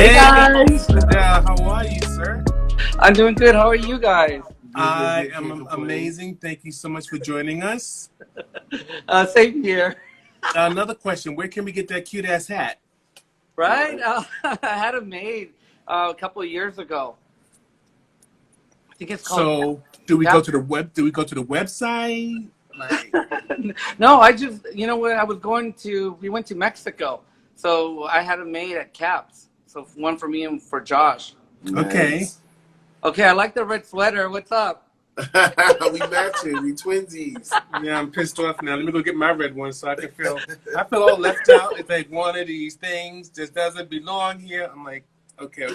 Hey Hey, guys, Fidel, how are you, sir? I'm doing good. How are you guys? I am amazing. Thank you so much for joining us. Same here, Another question: where can we get that cute ass hat? right? I had it made a couple of years ago. I think it's called. So, do we Yeah. go to the web? Do we go to the website? Like, No, I just what I was going to. We went to Mexico, so I had it made at Caps. So one for me and for Josh. okay. Okay, I like the red sweater. What's up? We matching. We twinsies. Yeah, I'm pissed off now. Let me go get my red one so I can feel. I feel all left out. It's like one of these things just doesn't belong here. I'm like, okay.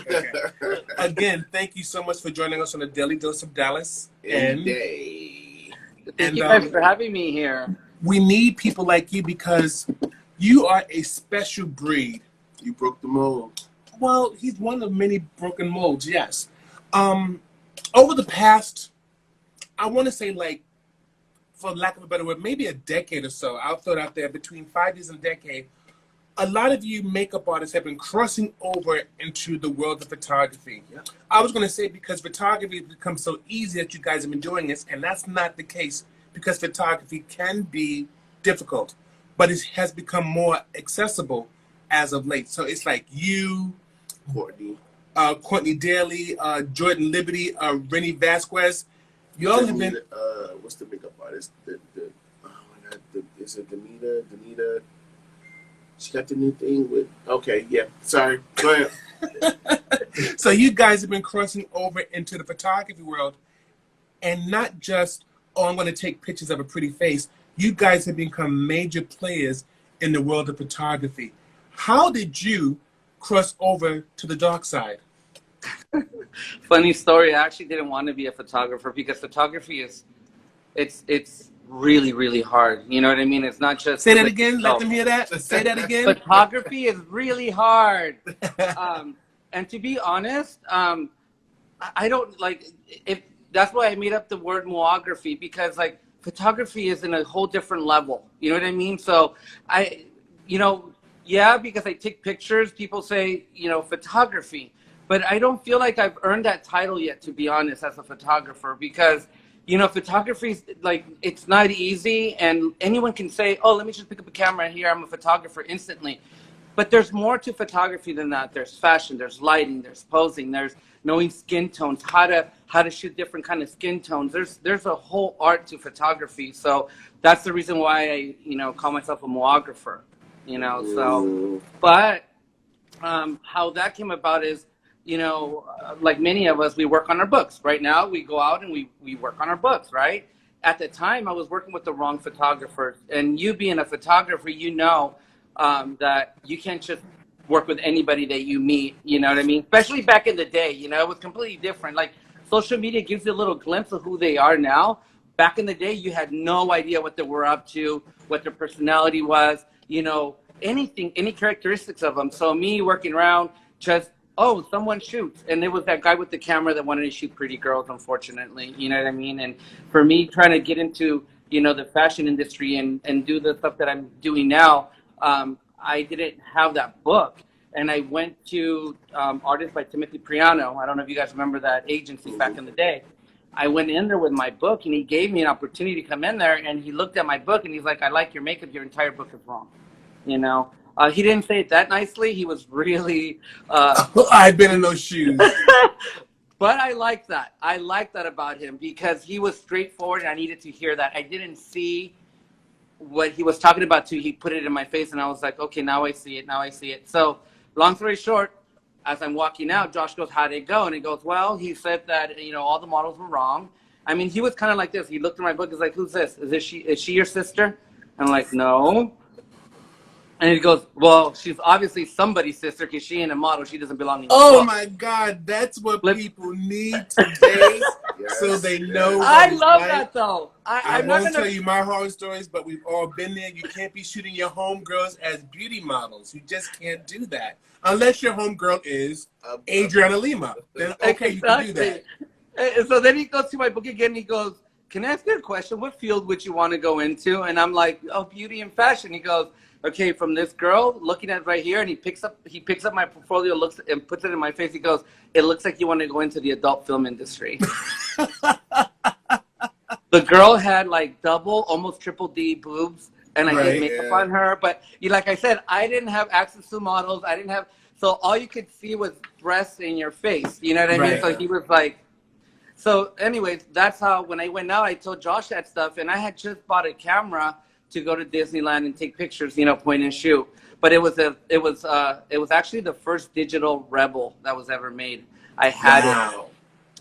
Again, thank you so much for joining us on the Daily Dose of Dallas. Day. Thank you guys for having me here. We need people like you because you are a special breed. You broke the mold. Well, he's one of many broken molds, yes. Over the past, I want to say, like, for lack of a better word, maybe a decade or so, I'll throw it out there, between 5 years and a decade, a lot of you makeup artists have been crossing over into the world of photography. Yeah. I was going to say because photography has become so easy that you guys have been doing this, and that's not the case because photography can be difficult, but it has become more accessible as of late. So it's like you, Courtney Daly, Jordan Liberty, Rennie Vasquez. You all have been. What's the makeup artist? Oh my God, is it Danita? She got the new thing with. Okay, yeah. Sorry. Go ahead. So you guys have been crossing over into the photography world, and not just, oh, I'm going to take pictures of a pretty face. You guys have become major players in the world of photography. How did you cross over to the dark side? Funny story. I actually didn't want to be a photographer because photography is, it's really, really hard. You know what I mean? It's not just. Say that again. Let them hear that. Say that again. Photography is really hard. And to be honest, I don't like if that's why I made up the word moography, because like photography is in a whole different level. You know what I mean? So yeah, because I take pictures, people say, photography. But I don't feel like I've earned that title yet, to be honest, as a photographer, because, photography is like, it's not easy, and anyone can say, oh, let me just pick up a camera here, I'm a photographer instantly. But there's more to photography than that. There's fashion, there's lighting, there's posing, there's knowing skin tones, how to shoot different kind of skin tones. There's a whole art to photography. So that's the reason why I, call myself a moographer, so, but how that came about is, like many of us, we work on our books. Right now, we go out and we work on our books, right? At the time, I was working with the wrong photographers. And you being a photographer, that you can't just work with anybody that you meet, you know what I mean? Especially back in the day, it was completely different. Like, social media gives you a little glimpse of who they are now. Back in the day, you had no idea what they were up to, what their personality was, anything, any characteristics of them. So me working around just, oh, someone shoots. And it was that guy with the camera that wanted to shoot pretty girls, unfortunately. You know what I mean? And for me, trying to get into, the fashion industry and do the stuff that I'm doing now, I didn't have that book. And I went to Artists by Timothy Priano. I don't know if you guys remember that agency back in the day. I went in there with my book, and he gave me an opportunity to come in there. And he looked at my book, and he's like, I like your makeup. Your entire book is wrong. He didn't say it that nicely. He was really. I've been in those shoes. But I like that. I like that about him because he was straightforward, and I needed to hear that. I didn't see what he was talking about till he put it in my face, and I was like, okay, now I see it. Now I see it. So, long story short, as I'm walking out, Josh goes, how'd it go? And he goes, well, he said that all the models were wrong. I mean, he was kind of like this. He looked at my book. He's like, who's this? Is she your sister? I'm like, no. And he goes, well, she's obviously somebody's sister because she ain't a model. She doesn't belong in your book. My God, that's what people need today, so they know. I love that, though. I won't tell you my horror stories, but we've all been there. You can't be shooting your homegirls as beauty models. You just can't do that. Unless your homegirl is Adriana Lima. Then, okay, exactly. You can do that. And so then he goes to my book again, and he goes, can I ask you a question? What field would you want to go into? And I'm like, oh, beauty and fashion. He goes, okay, from this girl looking at right here, and he picks up my portfolio, looks and puts it in my face. He goes, "It looks like you want to go into the adult film industry." The girl had like double, almost triple D boobs, and I did makeup on her. But like I said, I didn't have access to models. I didn't have, so all you could see was breasts in your face. You know what I mean? So he was like, so anyways, that's how when I went out, I told Josh that stuff, and I had just bought a camera to go to Disneyland and take pictures, point and shoot. But it was actually the first digital Rebel that was ever made. I had it.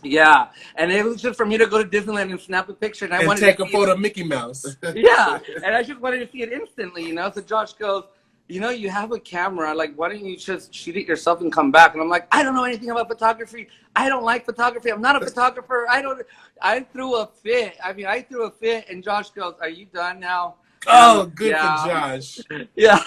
Yeah, and it was just for me to go to Disneyland and snap a picture, and I wanted take to a photo of Mickey Mouse. Yeah, and I just wanted to see it instantly, So Josh goes, you have a camera, like, why don't you just shoot it yourself and come back? And I'm like, I don't know anything about photography. I don't like photography. I'm not a photographer. I threw a fit. I threw a fit, and Josh goes, "Are you done now?" Oh, good for Josh. Yeah.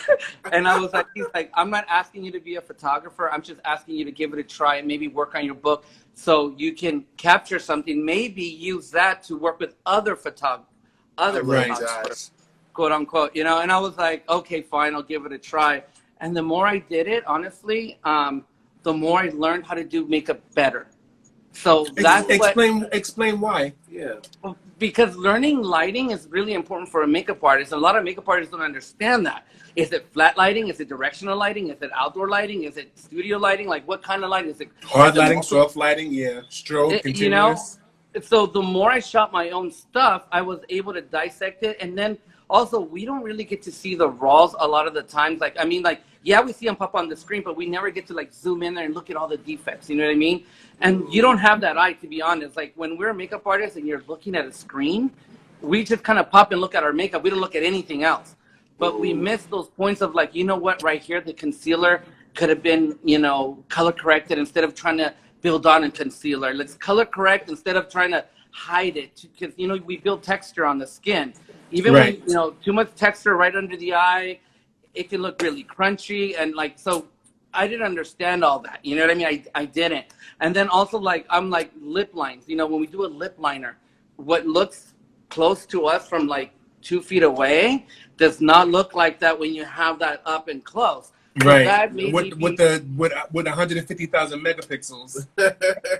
And I was like, he's like, "I'm not asking you to be a photographer. I'm just asking you to give it a try and maybe work on your book so you can capture something, maybe use that to work with other photographers, quote unquote, And I was like, okay, fine, I'll give it a try. And the more I did it, honestly, the more I learned how to do makeup better. So that's explain why. Yeah. Because learning lighting is really important for a makeup artist. A lot of makeup artists don't understand that. Is it flat lighting? Is it directional lighting? Is it outdoor lighting? Is it studio lighting? Like, what kind of lighting? Is it hard lighting, soft lighting? Yeah, strobe, continuous. So the more I shot my own stuff, I was able to dissect it. And then also, we don't really get to see the raws a lot of the times. Yeah, we see them pop on the screen, but we never get to zoom in there and look at all the defects. You know what I mean? And you don't have that eye, to be honest. Like, when we're a makeup artist and you're looking at a screen, we just kind of pop and look at our makeup. We don't look at anything else. But we miss those points of what, right here, the concealer could have been, color corrected instead of trying to build on a concealer. Let's color correct instead of trying to hide it. Because, we build texture on the skin. Even when, too much texture right under the eye, it can look really crunchy. And so I didn't understand all that. You know what I mean? I didn't. And then also I'm lip lines. When we do a lip liner, what looks close to us from 2 feet away does not look like that when you have that up and close. Right. That with 150,000 megapixels.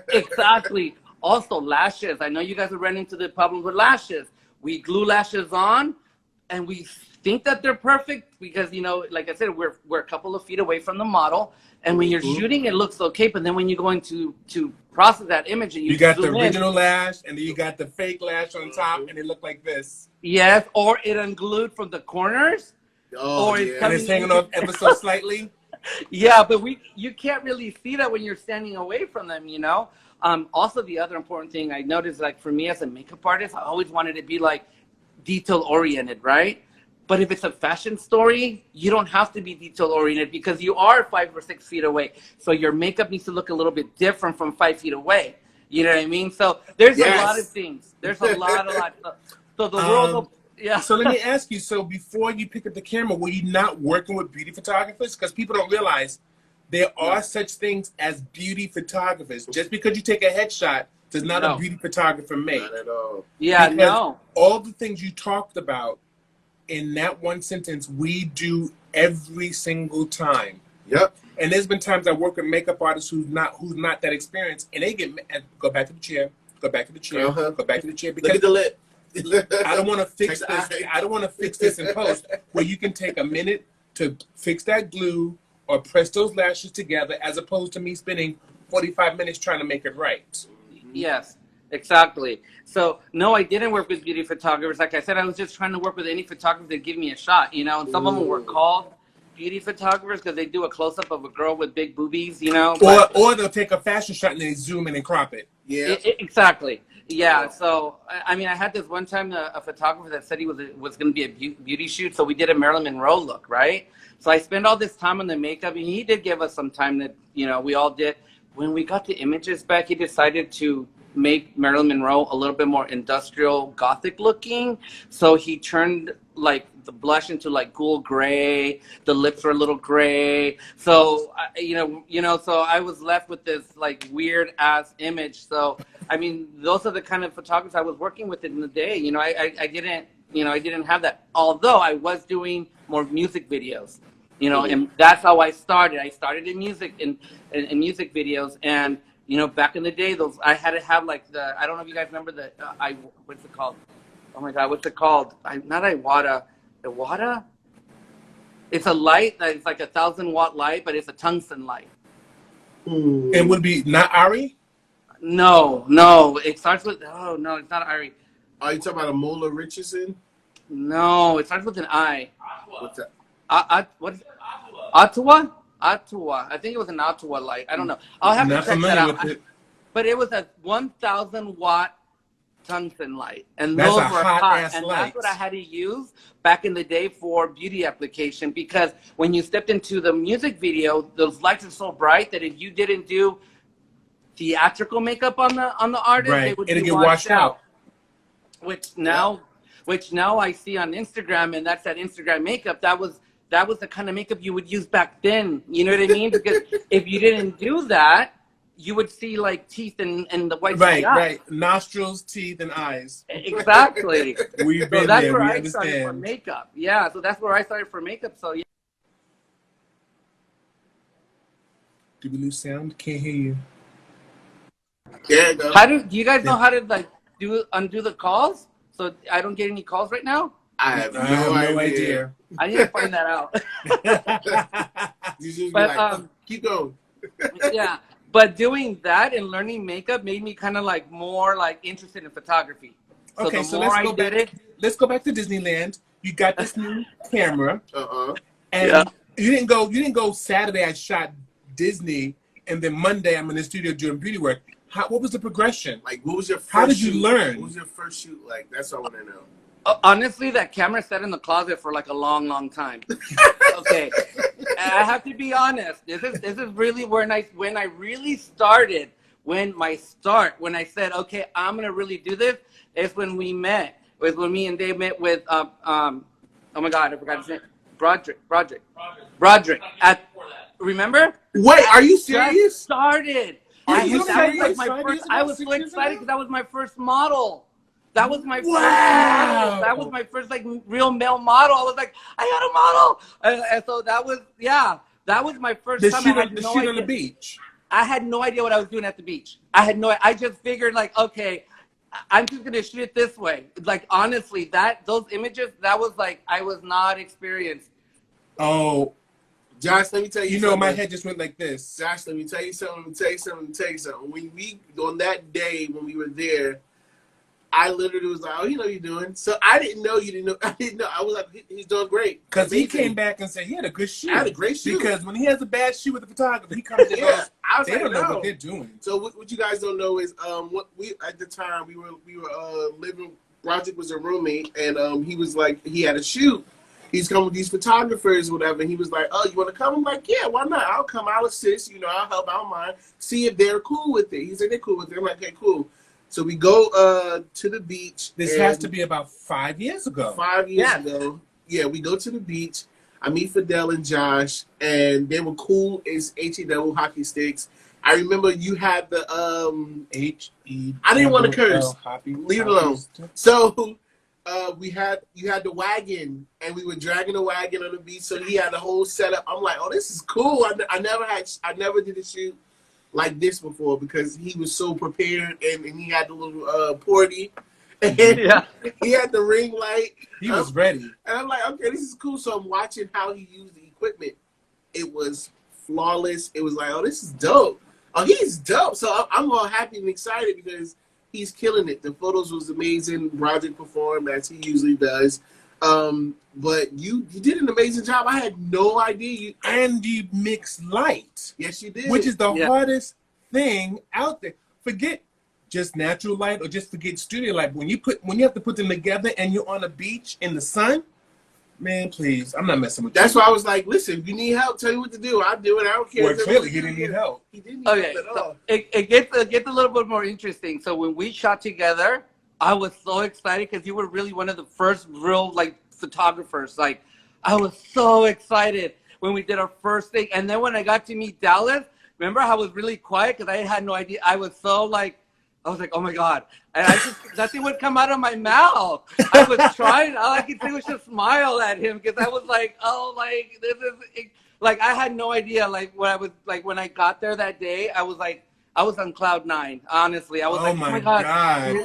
Exactly. Also lashes. I know you guys are running into the problem with lashes. We glue lashes on, and we think that they're perfect because, like I said, we're a couple of feet away from the model. And when you're shooting, it looks okay. But then when you go into to process that image, and you got the original lash, and then you got the fake lash on top, and it looked like this. Yes, or it unglued from the corners. Oh, or and it's hanging off ever so slightly. Yeah, but you can't really see that when you're standing away from them, Also, the other important thing I noticed, for me as a makeup artist, I always wanted to be detail-oriented, right? But if it's a fashion story, you don't have to be detail-oriented because you are 5 or 6 feet away. So your makeup needs to look a little bit different from 5 feet away. You know what I mean? So there's a lot of things. There's a lot. So the world, yeah. So let me ask you, so before you pick up the camera, were you not working with beauty photographers? Because people don't realize there are such things as beauty photographers. Just because you take a headshot does not a beauty photographer make. Not at all. Yeah, because all the things you talked about in that one sentence, we do every single time. Yep. And there's been times I work with makeup artists who's not that experienced, and they get go back to the chair, go back to the chair, go back to the chair. Because look at the lip. I don't want to fix this. I don't want to fix this in post. Where you can take a minute to fix that glue or press those lashes together, as opposed to me spending 45 minutes trying to make it right. Yes, exactly. So, no, I didn't work with beauty photographers. Like I said, I was just trying to work with any photographer that give me a shot, And some of them were called beauty photographers because they do a close-up of a girl with big boobies, Or they'll take a fashion shot and they zoom in and crop it. Yeah. Exactly. Yeah. So, I mean, I had this one time a photographer that said he was going to be a beauty shoot. So we did a Marilyn Monroe look, right? So I spent all this time on the makeup, and he did give us some time that, we all did. When we got the images back, he decided to make Marilyn Monroe a little bit more industrial gothic looking. So he turned the blush into ghoul gray. The lips were a little gray. So, so I was left with this weird ass image. So, I mean, those are the kind of photographers I was working with in the day. I didn't have that. Although I was doing more music videos, you know, and that's how I started. I started in music in music videos, and you know, back in the day, those I had to have like I don't know if you guys remember what's it called? Oh my God, what's it called? Not Iwata. Iwata? It's a light that is like 1,000-watt light, but it's a tungsten light. It would be not Ari? No. It starts with no, it's not Ari. Are you talking about a Mola Richardson? No, it starts with an I. What's that? What is it? Ottawa? Ottawa. I think it was an Ottawa light. I don't know. I'll have Not to check that familiar out. with it. But it was a 1,000-watt tungsten light, and That's those a were hot-ass and light. that's what I had to use back in the day for beauty application, because when you stepped into the music video, those lights are so bright that if you didn't do theatrical makeup on the artist, Right. they would It'll be get washed out. Which now I see on Instagram, and that's that Instagram makeup. That was the kind of makeup you would use back then. You know what I mean? Because if you didn't do that, you would see like teeth and the whites of the eye. Right. Nostrils, teeth, and eyes. Exactly. We've So been that's there. where We I started for understand. makeup. Yeah, so that's where I started for makeup. So yeah. Did we lose sound? Can't hear you. There you go. Do you guys know how to like undo the calls? So I don't get any calls right now? I have I have no idea. I need to find that out. You should be But, like, keep going. Yeah. But doing that and learning makeup made me kind of like more like interested in photography. So Okay, the so more let's I go did back. it, Let's go back to Disneyland. You got this new camera, and Yeah. you didn't go Saturday. I shot Disney, and then Monday I'm in the studio doing beauty work. What was the progression? Like, what was your first How did you shoot? learn? What was your first shoot like? That's all I want to know. honestly, that camera sat in the closet for like a long time. Okay, and I have to be honest. This is really when I really started. When I said, okay, I'm gonna really do this, is when we met. It was when me and Dave met with oh my God, I forgot his name. Broderick. Remember? Wait, are you Just serious? started. Are you That was serious? like my 5 first. years I ago, was 6 so years excited ago? because that was my first model. That was my first Wow. model. That was my first like real male model. I was like, I got a model, and so that was that was my first The time. shoot, I had the no shoot idea. on the beach. I had no idea what I was doing at the beach. I just figured like, okay, I'm just gonna shoot it this way. Like honestly, those images, that was like I was not experienced. Oh, Josh, let me tell you. you know, something. my head just went like this. Josh, let me tell you something. When we on that day when we were there, I literally was like, "Oh, you know what you're doing." So I didn't know you didn't know. I didn't know. I was like, "He's doing great." Because he Amazing. came back and said he had a good shoot. I had a great shoot. Because when he has a bad shoot with the photographer, he comes and Yeah, goes, I was they like, don't know no. what they're doing. So what you guys don't know is what we at the time we were living. Roger was a roommate, and he was like he had a shoot. He's coming with these photographers or whatever. And he was like, "Oh, you want to come?" I'm like, "Yeah, why not? I'll come. I'll assist. You know, I'll help. I don't mind. See if they're cool with it." He said they're cool with it. I'm like, "Okay, cool." So we go to the beach. This and has to be about 5 years ago. 5 years ago. Yeah, we go to the beach. I meet Fidel and Josh, and they were cool as HE hockey sticks. I remember you had the H-E. I didn't want to curse. Leave it alone. So you had the wagon, and we were dragging the wagon on the beach. So he had the whole setup. I'm like, oh, this is cool. I never did a shoot like this before because he was so prepared, and he had the little porty, and he had the ring light. He was ready. And I'm like, okay, this is cool. So I'm watching how he used the equipment. It was flawless. It was like, oh, this is dope. Oh, he's dope. So I'm all happy and excited because he's killing it. The photos was amazing. Roger performed as he usually does. But you did an amazing job. I had no idea. And you mix light. Yes, you did. Which is the hardest thing out there. Forget just natural light or just forget studio light. When you have to put them together and you're on a beach in the sun, man, please, I'm not messing with you. That's why I was like, listen, if you need help, tell me what to do. I'll do it. I don't care. Well, clearly he didn't need help. He didn't need help at So all. it gets a little bit more interesting. So when we shot together, I was so excited because you were really one of the first real like photographers. Like I was so excited when we did our first thing, and then when I got to meet Dallas, remember how I was really quiet because I had no idea. I was so like, I was like, oh my God. And I just, nothing would come out of my mouth. I was trying, all I could do was just smile at him because I was like, oh, like, this is, like, I had no idea, like, what I was, like, when I got there that day, I was like, I was on cloud nine, honestly. I was like, oh my God.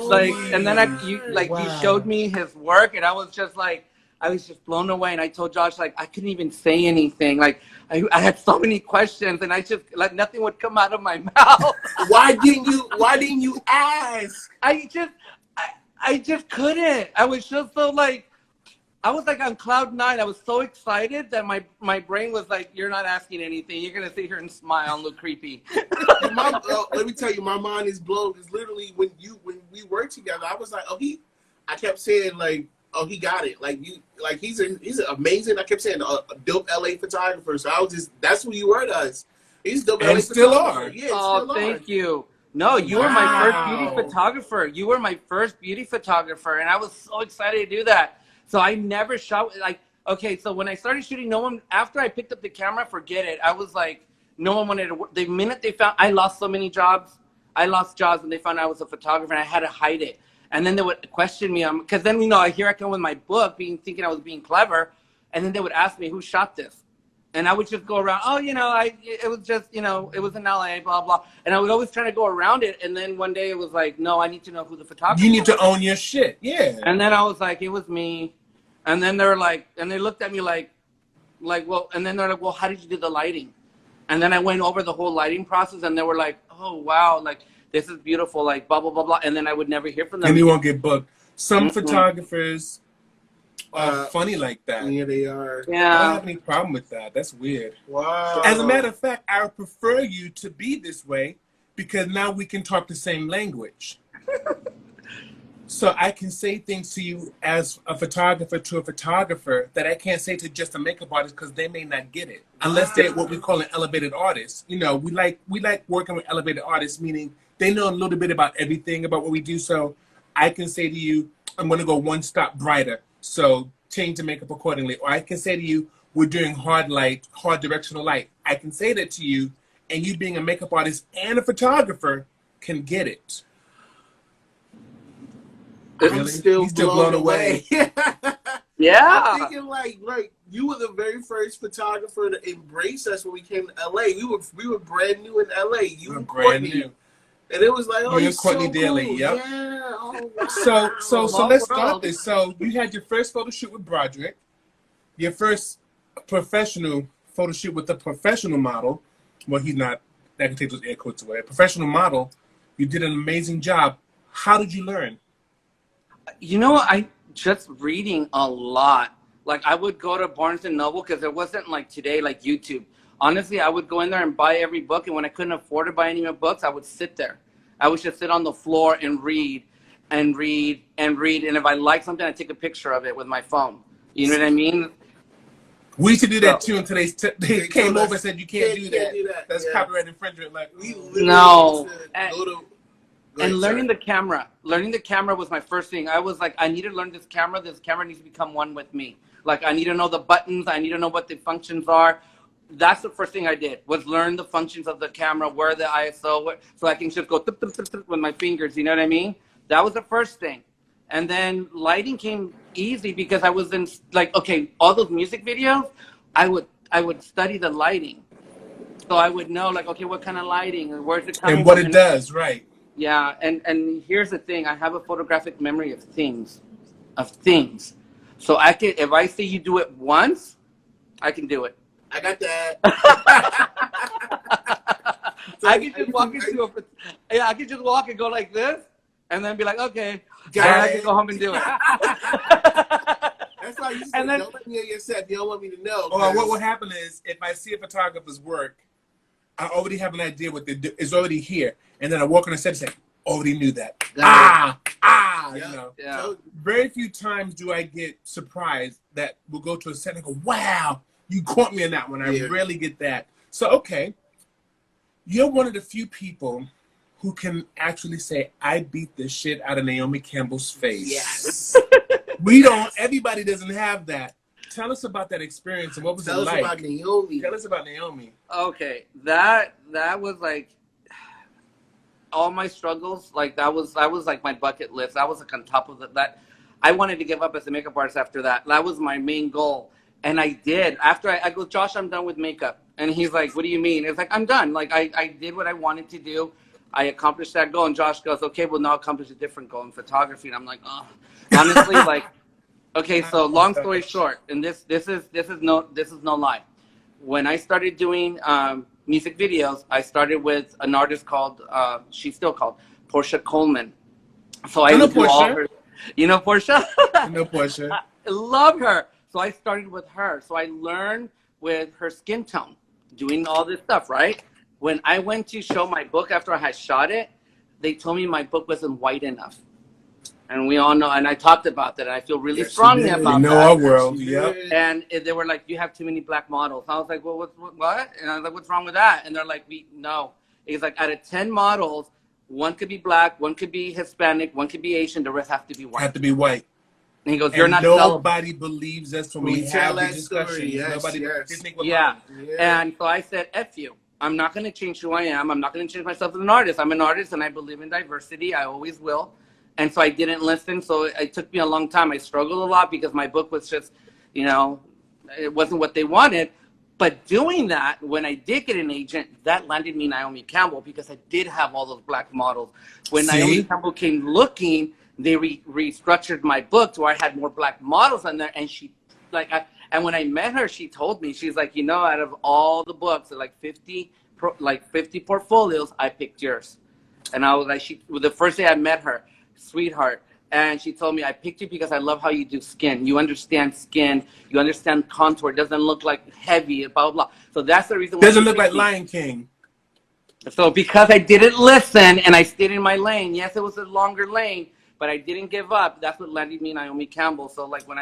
Like, and then you showed me his work, and I was just like, I was just blown away. And I told Josh, like, I couldn't even say anything. Like, I had so many questions, and I just, like, nothing would come out of my mouth. Why didn't you ask? I just couldn't. I was just so, like, I was like on cloud nine. I was so excited that my brain was like, you're not asking anything. You're going to sit here and smile and look creepy. Let me tell you, my mind is blown. Because literally when we worked together, I was like, I kept saying like, oh, he got it. Like he's amazing. I kept saying a dope LA photographer. So I was just, that's who you were to us. He's dope and LA still photographer. are. Yeah, oh, still thank are. you. No, you were my first beauty photographer. You were my first beauty photographer, and I was so excited to do that. So I never shot, like, okay, so when I started shooting, no one, after I picked up the camera, forget it. I was like, no one wanted to work. The minute they found, I lost so many jobs. I lost jobs when they found out I was a photographer, and I had to hide it. And then they would question me, because then, here I come with my book, thinking I was being clever, and then they would ask me, who shot this? And I would just go around, it was just, it was in LA, blah, blah. And I was always trying to go around it. And then one day it was like, no, I need to know who the photographer was. You need to own your shit, yeah. And then I was like, it was me. And then they were like, and they looked at me like, well, and then they're like, well, how did you do the lighting? And then I went over the whole lighting process, and they were like, oh, wow, like, this is beautiful, like, blah, blah, blah, blah. And then I would never hear from them. And you won't get booked. Some photographers are funny like that. Yeah, they are. Yeah. I don't have any problem with that. That's weird. Wow. As a matter of fact, I would prefer you to be this way because now we can talk the same language. So I can say things to you as a photographer to a photographer that I can't say to just a makeup artist because they may not get it unless they're what we call an elevated artist. We like working with elevated artists, meaning they know a little bit about everything about what we do. So I can say to you, I'm going to go one stop brighter. So change the makeup accordingly. Or I can say to you, we're doing hard light, hard directional light. I can say that to you, and you being a makeup artist and a photographer can get it. I'm still blown away. Yeah. I'm thinking like you were the very first photographer to embrace us when we came to LA. We were brand new in LA. You were brand new. And it was like, you're Courtney Daly, cool. Yep. Yeah. Oh, wow. So let's start this. So you had your first photo shoot with Broderick, your first professional photo shoot with a professional model. Well, he's not. I can take those air quotes away. A professional model. You did an amazing job. How did you learn? I just reading a lot. Like, I would go to Barnes & Noble because it wasn't like today, like YouTube. Honestly, I would go in there and buy every book, and when I couldn't afford to buy any more books, I would sit there. I would just sit on the floor and read and read and read, and if I liked something, I'd take a picture of it with my phone. You know what I mean? We used to do that too until they came over and said you can't do that. That's copyright infringement. Like, no. And learning the camera. Learning the camera was my first thing. I was like, I need to learn this camera. This camera needs to become one with me. Like, I need to know the buttons. I need to know what the functions are. That's the first thing I did, was learn the functions of the camera, where the ISO, so I can just go with my fingers, you know what I mean? That was the first thing. And then lighting came easy because I was in, like, okay, all those music videos, I would study the lighting. So I would know, like, okay, what kind of lighting, and where's it coming from? And what it does, right. Yeah, and here's the thing. I have a photographic memory of things. So I can, if I say you do it once, I can do it. I got that. I could just walk I could just walk and go like this, and then be like, okay, and I can go home and do it. That's why you said, don't let me on your set. You don't want me to know. Or what will happen is, if I see a photographer's work, I already have an idea what they do. It's already here. And then I walk on the set and say, already knew that. Yeah. Very few times do I get surprised that we'll go to a set and go, wow, you caught me in that one. I rarely get that. So, okay. You're one of the few people who can actually say, I beat the shit out of Naomi Campbell's face. Yes. Everybody doesn't have that. Tell us about that experience and what was it like? Tell us about Naomi. Tell us about Naomi. Okay, that was like, all my struggles, like that was like my bucket list. I was like on top of that. I wanted to give up as a makeup artist after that. That was my main goal. And I did. After I go, Josh, I'm done with makeup. And he's like, what do you mean? It's like, I'm done. Like, I did what I wanted to do. I accomplished that goal. And Josh goes, okay, well, now accomplish a different goal in photography. And I'm like, oh, honestly, like, okay, so long story short, and this is no lie. When I started doing music videos, I started with an artist called, she's still called, Portia Coleman. So I would do all her, you know Portia? I know Portia. I love her. So I started with her. So I learned with her skin tone, doing all this stuff, right? When I went to show my book after I had shot it, they told me my book wasn't white enough. And we all know, and I talked about that. And I feel really strongly about that. We know our world, yep. And they were like, you have too many black models. I was like, well, what? And I was like, what's wrong with that? And they're like, no. It's like out of 10 models, one could be black, one could be Hispanic, one could be Asian, the rest have to be white. Have to be white. And he goes, you're not nobody believes us when we tell have that the story. discussion. Yes, Nobody yeah. And so I said, F you. I'm not going to change who I am. I'm not going to change myself as an artist. I'm an artist and I believe in diversity. I always will. And so I didn't listen. So it took me a long time. I struggled a lot because my book was just, you know, it wasn't what they wanted. But doing that, when I did get an agent, that landed me Naomi Campbell because I did have all those black models. When Naomi Campbell came looking, they restructured my book to where I had more black models on there. And she, like, and when I met her, she told me, she's like, you know, out of all the books, like 50 portfolios, I picked yours. And I was like, the first day I met her, sweetheart. And she told me, I picked you because I love how you do skin. You understand skin. You understand contour. It doesn't look like heavy, blah, blah, blah. So that's the reason why. Doesn't look like Lion King. So because I didn't listen and I stayed in my lane, yes, it was a longer lane, but I didn't give up. That's what landed me Naomi Campbell. So like when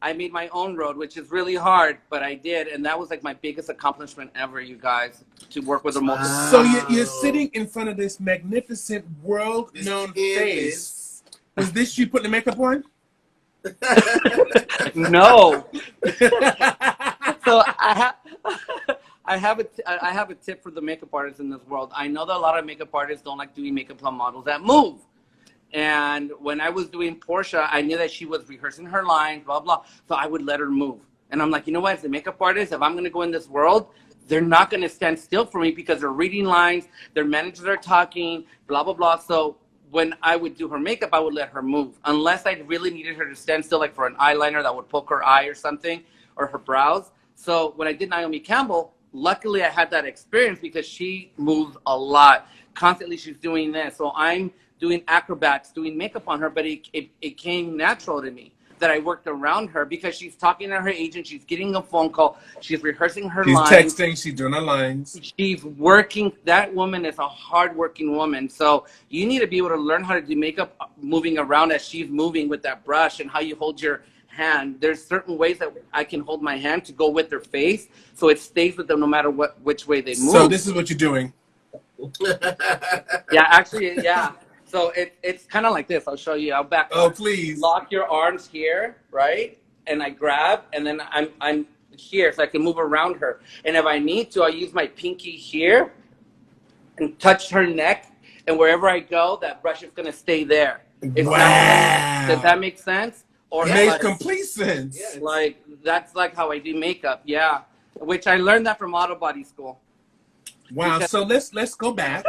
I made my own road, which is really hard, but I did. And that was like my biggest accomplishment ever, you guys, to work with a multiple. So you're sitting in front of this magnificent world-known face. Was this you putting the makeup on? No. So I have a tip for the makeup artists in this world. I know that a lot of makeup artists don't like doing makeup on models that move. And when I was doing Portia, I knew that she was rehearsing her lines, blah, blah. So I would let her move. And I'm like, you know what, as a makeup artist, if I'm going to go in this world, they're not going to stand still for me because they're reading lines, their managers are talking, blah, blah, blah. So when I would do her makeup, I would let her move. Unless I really needed her to stand still, like for an eyeliner that would poke her eye or something, or her brows. So when I did Naomi Campbell, luckily I had that experience because she moves a lot. Constantly she's doing this. So I'm doing acrobats, doing makeup on her, but it came natural to me that I worked around her because she's talking to her agent, she's getting a phone call, she's rehearsing her lines. She's texting, she's doing her lines. She's working. That woman is a hardworking woman. So you need to be able to learn how to do makeup moving around as she's moving with that brush and how you hold your hand. There's certain ways that I can hold my hand to go with their face so it stays with them no matter which way they move. So this is what you're doing. Yeah, actually, yeah. So it's kind of like this. I'll show you. I'll back up. Oh, please. Lock your arms here, right? And I grab, and then I'm here, so I can move around her. And if I need to, I'll use my pinky here and touch her neck. And wherever I go, that brush is going to stay there. It's wow. Does that make sense? Or it makes complete sense. Like, that's like how I do makeup, yeah. Which I learned that from auto body school. Wow. So let's go back.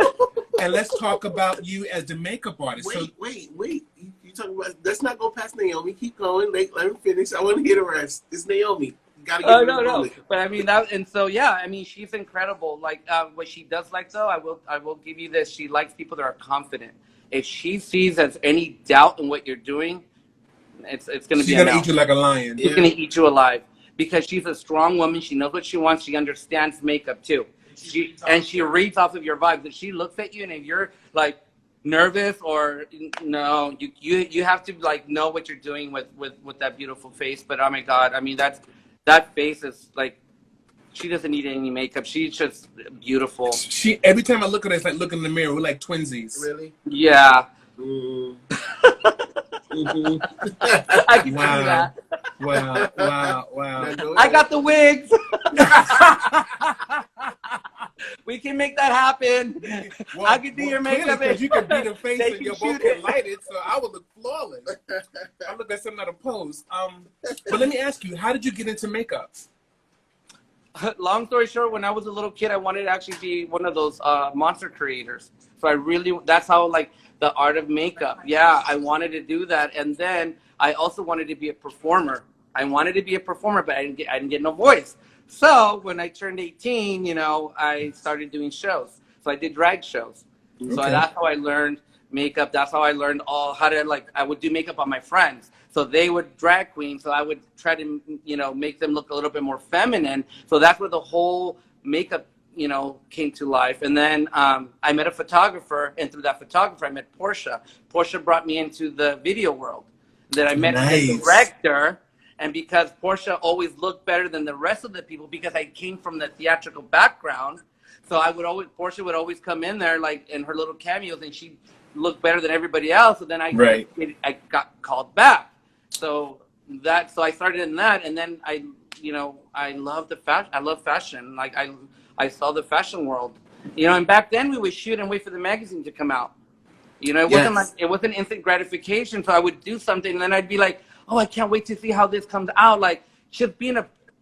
And let's talk about you as the makeup artist. Wait. You talking about? Let's not go past Naomi. Keep going. Let me finish. I want to hear the rest. It's Naomi. You gotta get no. But I mean that, and so yeah, I mean she's incredible. Like what she does like though, I will give you this. She likes people that are confident. If she sees there's any doubt in what you're doing, it's gonna be. She's gonna eat you like a lion. She's gonna eat you alive because she's a strong woman. She knows what she wants. She understands makeup too. She reads off of your vibes. If she looks at you and if you're like nervous or no, you have to like know what you're doing with that beautiful face. But oh my God, I mean that face is like she doesn't need any makeup. She's just beautiful. She every time I look at her, it's like looking in the mirror. We're like twinsies. Really? Yeah. Mm-hmm. I can see that. Wow. I got the wigs. We can make that happen. Well, I can do your makeup. Because you can beat a face They and can you're both shoot it. get lighted, so I would look flawless. I look like something out of pose. But let me ask you, how did you get into makeup? Long story short, when I was a little kid, I wanted to actually be one of those monster creators. So that's how, like, the art of makeup. Yeah, I wanted to do that. And then I also wanted to be a performer. I wanted to be a performer, but I didn't get no voice. So when I turned 18, you know, I started doing shows. So I did drag shows. So that's how I learned makeup. That's how I learned how to, like, I would do makeup on my friends. So they would drag queen. So I would try to, you know, make them look a little bit more feminine. So that's where the whole makeup, you know, came to life. And then I met a photographer, and through that photographer, I met Portia. Portia brought me into the video world. Then I met the director. And because Portia always looked better than the rest of the people, because I came from the theatrical background, so Portia would always come in there, like, in her little cameos, and she looked better than everybody else. So then I got called back. So I started in that, and then I love the fashion. I love fashion. Like, I saw the fashion world, you know. And back then we would shoot and wait for the magazine to come out. You know, it wasn't instant gratification. So I would do something, and then I'd be like, oh, I can't wait to see how this comes out. Like, just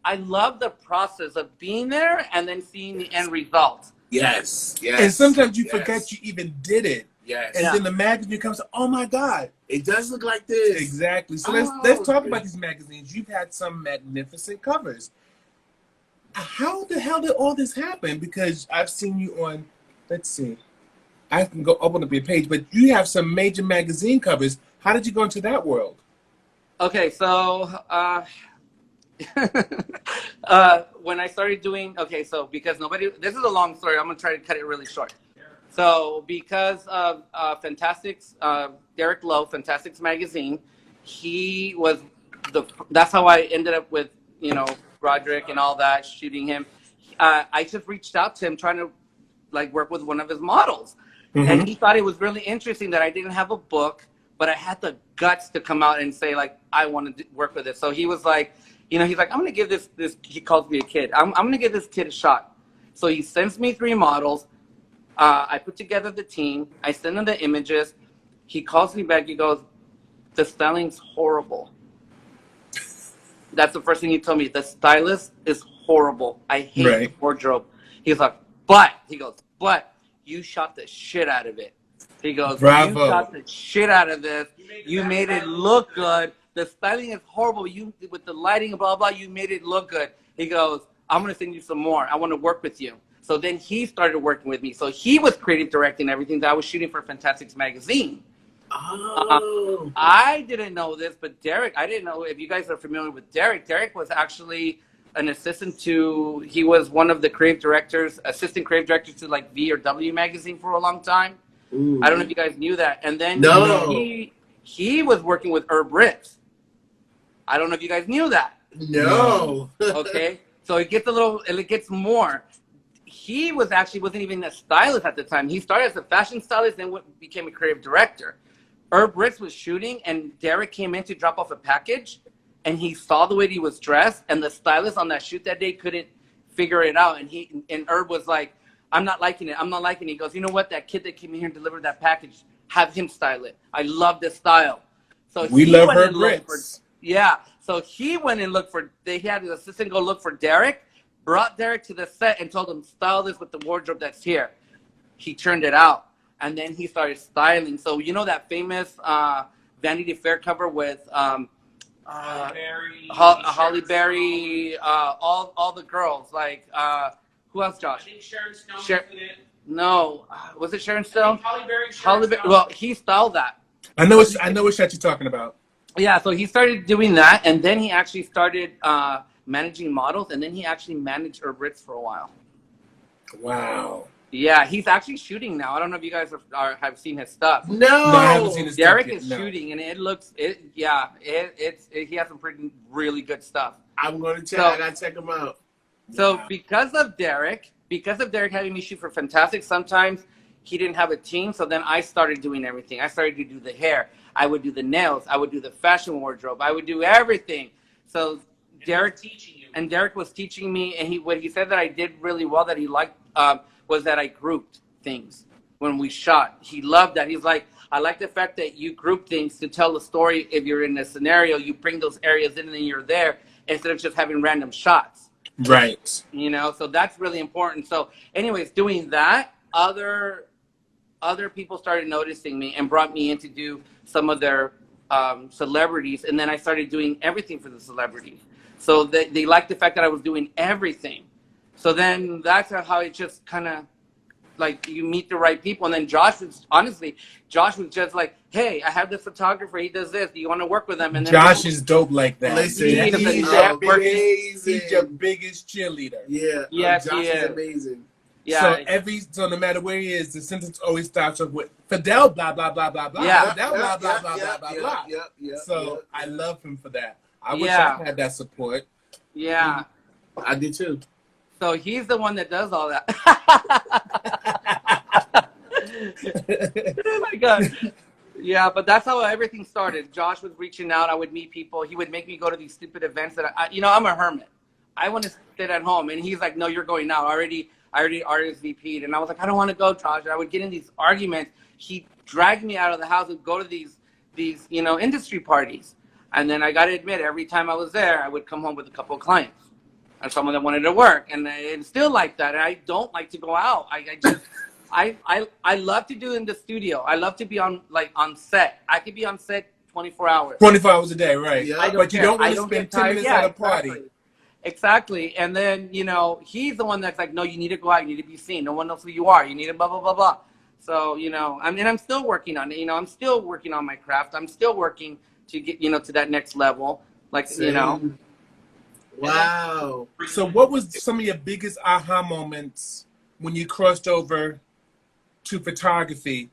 I love the process of being there and then seeing the end result. Yes. And sometimes you forget you even did it. Yes. And then the magazine comes, oh my God. It does look like this. Exactly. So let's talk about these magazines. You've had some magnificent covers. How the hell did all this happen? Because I've seen you on, let's see, I can go open up your page, but you have some major magazine covers. How did you go into that world? Okay, so when I started doing, because this is a long story, I'm going to try to cut it really short. So because of Fantastics, Derek Lowe, Fantastics Magazine, that's how I ended up with, you know, Roderick and all that, shooting him. I just reached out to him trying to, like, work with one of his models. And he thought it was really interesting that I didn't have a book, but I had the guts to come out and say, like, I want to work with it. So he was like, you know, he's like, I'm going to give this, he calls me a kid. I'm going to give this kid a shot. So he sends me 3 models. I put together the team. I send him the images. He calls me back. He goes, the styling's horrible. That's the first thing he told me. The stylist is horrible. I hate the wardrobe. He's like, but you shot the shit out of it. He goes, bravo. You shot the shit out of this. You made it look good. The styling is horrible. You, with the lighting and blah, blah, you made it look good. He goes, I'm going to send you some more. I want to work with you. So then he started working with me. So he was creative directing everything that I was shooting for Fantastics Magazine. Oh. I didn't know this, but Derek, I didn't know if you guys are familiar with Derek. Derek was actually an assistant he was one of the assistant creative directors to, like, V or W magazine for a long time. Ooh. I don't know if you guys knew that. And then he was working with Herb Ritz. I don't know if you guys knew that. No. Okay. So it gets more. He wasn't even a stylist at the time. He started as a fashion stylist, then became a creative director. Herb Ritz was shooting, and Derek came in to drop off a package, and he saw the way he was dressed, and the stylist on that shoot that day couldn't figure it out. And Herb was like, I'm not liking it. He goes, you know what? That kid that came in here and delivered that package, have him style it. I love this style. So we love Herb Ritz. So he went and he had his assistant go look for Derek, brought Derek to the set and told him, style this with the wardrobe that's here. He turned it out, and then he started styling. So you know that famous Vanity Fair cover with Holly Berry, all the girls, like, who else, Josh? I think Sharon Stone did it. No, was it Sharon Stone? Holly Berry. Well, he styled that. I know what shot you're talking about. Yeah, so he started doing that, and then he actually started managing models, and then he actually managed Herb Ritz for a while. Wow. Yeah, he's actually shooting now. I don't know if you guys have seen his stuff. No, I haven't seen his Derek stuff yet. is shooting, and he has some really good stuff. I'm going to check. I got to check him out. So because of Derek having me shoot for Fantastic, sometimes he didn't have a team, so then I started doing everything. I started to do the hair. I would do the nails. I would do the fashion wardrobe. I would do everything. So Derek was teaching me, and what he said that I did really well, that he liked was that I grouped things when we shot. He loved that. He's like, I like the fact that you group things to tell the story. If you're in a scenario, you bring those areas in and you're there instead of just having random shots. Right. You know, so that's really important. So anyways, doing that, other people started noticing me and brought me in to do some of their celebrities. And then I started doing everything for the celebrities. So they liked the fact that I was doing everything. So then that's how it just kind of, like, you meet the right people. And then Josh was just like, hey, I have this photographer, he does this, do you want to work with him? And then Josh is dope like that. Listen, He is he's amazing. your biggest cheerleader. Yeah. Yes, Josh he is is. amazing. yeah, So no matter where he is, the sentence always starts off with Fidel blah blah blah blah blah. Yeah. Fidel blah blah blah blah blah blah. So I love him for that. I wish I had that support. yeah. I did too. So he's the one that does all that. Oh my God. Yeah, but that's how everything started. Josh was reaching out. I would meet people. He would make me go to these stupid events that I'm a hermit. I want to sit at home. And he's like, no, you're going now. I already RSVP'd. And I was like, I don't want to go, Josh. And I would get in these arguments. He dragged me out of the house and go to these industry parties. And then I got to admit, every time I was there, I would come home with a couple of clients and someone that wanted to work. And it's still like that. And I don't like to go out. I love to do in the studio. I love to be on set. I could be on set 24 hours. 24 hours a day, right? Yeah. But you don't want to spend 10 minutes at a party. Exactly. And then, he's the one that's like, no, you need to go out. You need to be seen. No one knows who you are. You need to blah, blah, blah, blah. So, I'm still working on it. I'm still working on my craft. I'm still working to get, to that next level. Wow. So what was some of your biggest aha moments when you crossed over to photography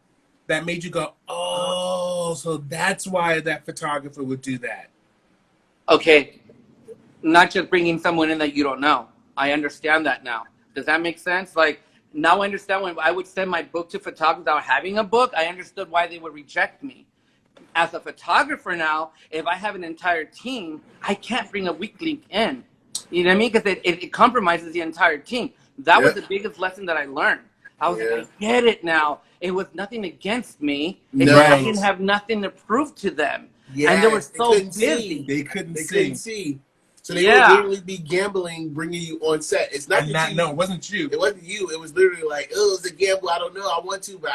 that made you go, oh, so that's why that photographer would do that? Okay. Not just bringing someone in that you don't know. I understand that now. Does that make sense? Like, now I understand when I would send my book to photographers without having a book, I understood why they would reject me. As a photographer now, if I have an entire team, I can't bring a weak link in. You know what I mean? Because it compromises the entire team. That was the biggest lesson that I learned. I was like, I get it now. It was nothing against me. I didn't have nothing to prove to them. Yes, and they were so busy. They couldn't couldn't see. So they would literally be gambling, bringing you on set. It's not that no, it wasn't you. It wasn't you. It was literally like, oh, it's a gamble. I don't know. I want to, but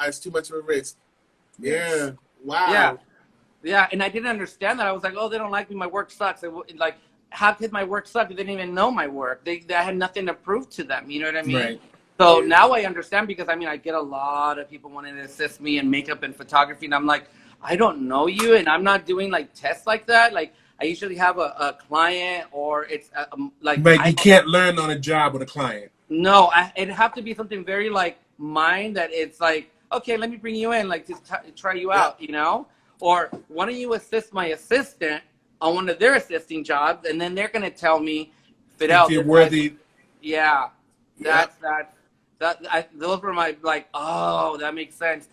it's too much of a risk. Yeah. Wow. Yeah. And I didn't understand that. I was like, oh, they don't like me. My work sucks. Like, how could my work suck? They didn't even know my work. I had nothing to prove to them. You know what I mean? Right. So now I understand because, I get a lot of people wanting to assist me in makeup and photography. And I'm like, I don't know you. And I'm not doing like tests like that. Like, I usually have a client or it's like. But you can't learn on a job with a client. No, it'd have to be something very like mine that it's like, okay, let me bring you in, like just try you out, Or why don't you assist my assistant on one of their assisting jobs, and then they're gonna tell me, Fidel, if you're worthy. Those were my oh, that makes sense.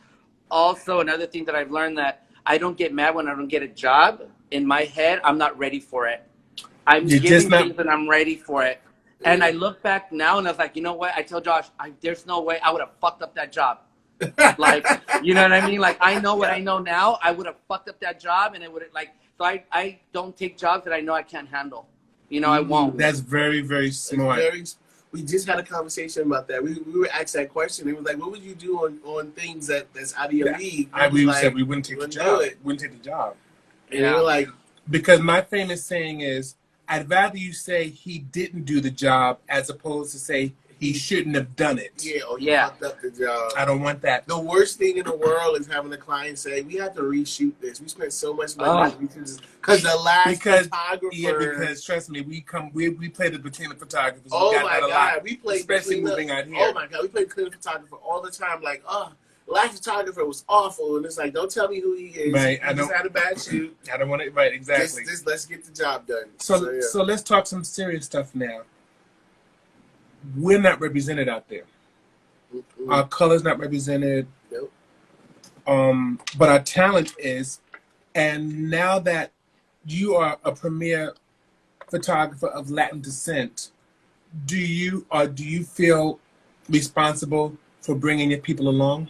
Also, another thing that I've learned that I don't get mad when I don't get a job. In my head, I'm not ready for it. I'm giving things and I'm ready for it. And I look back now and I was like, you know what? I tell Josh, there's no way I would have fucked up that job. Like, you know what I mean? Like, I know what I know now. I would have fucked up that job, and it would have so I don't take jobs that I know I can't handle. I won't. That's very, very smart. We just had a conversation about that. We were asked that question. It was like, what would you do on things that's out of your league? We said we wouldn't take the job. Wouldn't take the job. And we're like, because my famous saying is, I'd rather you say he didn't do the job as opposed to say he shouldn't have done it. Yeah, or he fucked up the job. I don't want that. The worst thing in the world is having a client say, we have to reshoot this. We spent so much money because the last photographer. Yeah, because trust me, we played it between the photographers. Oh my God, we played especially moving out here. Oh my God, we played between the photographer all the time. Like, the last photographer was awful, and it's like, don't tell me who he is. Right, I just had a bad shoot. I don't want it. Right, exactly. Just let's get the job done. So let's talk some serious stuff now. We're not represented out there. Mm-hmm. Our color's not represented. Nope. But our talent is. And now that you are a premier photographer of Latin descent, do you feel responsible for bringing your people along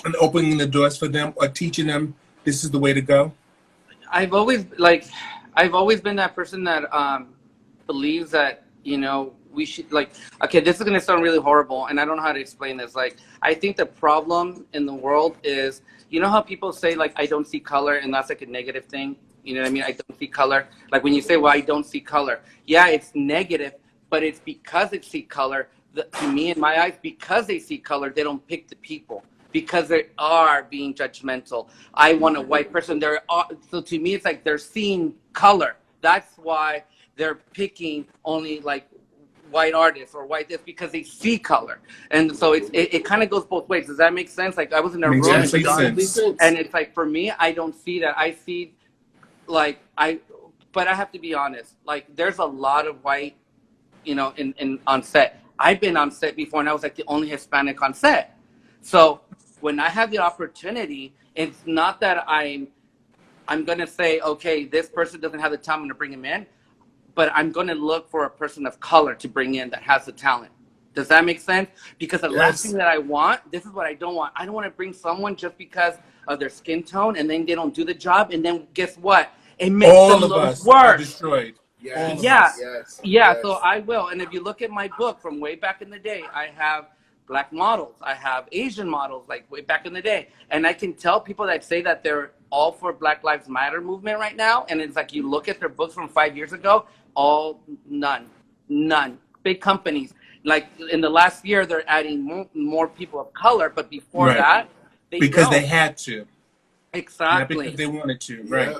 and opening the doors for them or teaching them this is the way to go? I've always like, I've always been that person that believes that, you know, we should like, okay, this is going to sound really horrible and I don't know how to explain this. Like, I think the problem in the world is, you know how people say like, I don't see color, and that's like a negative thing. You know what I mean? I don't see color. Like when you say, well, I don't see color. Yeah, it's negative, but it's because they see color. To me, in my eyes, because they see color, they don't pick the people because they are being judgmental. I want a white person. So to me, it's like they're seeing color. That's why they're picking only like white artists or white this, because they see color. And so it kind of goes both ways. Does that make sense? Like I was in a room and it's like, for me, I don't see that. I see like, but I have to be honest, like there's a lot of white, you know, in on set. I've been on set before and I was like the only Hispanic on set. So when I have the opportunity, it's not that I'm going to say, okay, this person doesn't have the talent, I'm going to bring him in, but I'm going to look for a person of color to bring in that has the talent. Does that make sense? Because the last thing that I want, this is what I don't want. I don't want to bring someone just because of their skin tone and then they don't do the job. And then guess what? It makes all them of look us worse. are destroyed. Yeah. So I will. And if you look at my book from way back in the day, I have black models. I have Asian models, like way back in the day. And I can tell people that say that they're all for Black Lives Matter movement right now. And it's like you look at their books from 5 years ago, none. Big companies. Like in the last year, they're adding more people of color. But before that, they had to. Exactly. Not because they wanted to. Right. Yeah.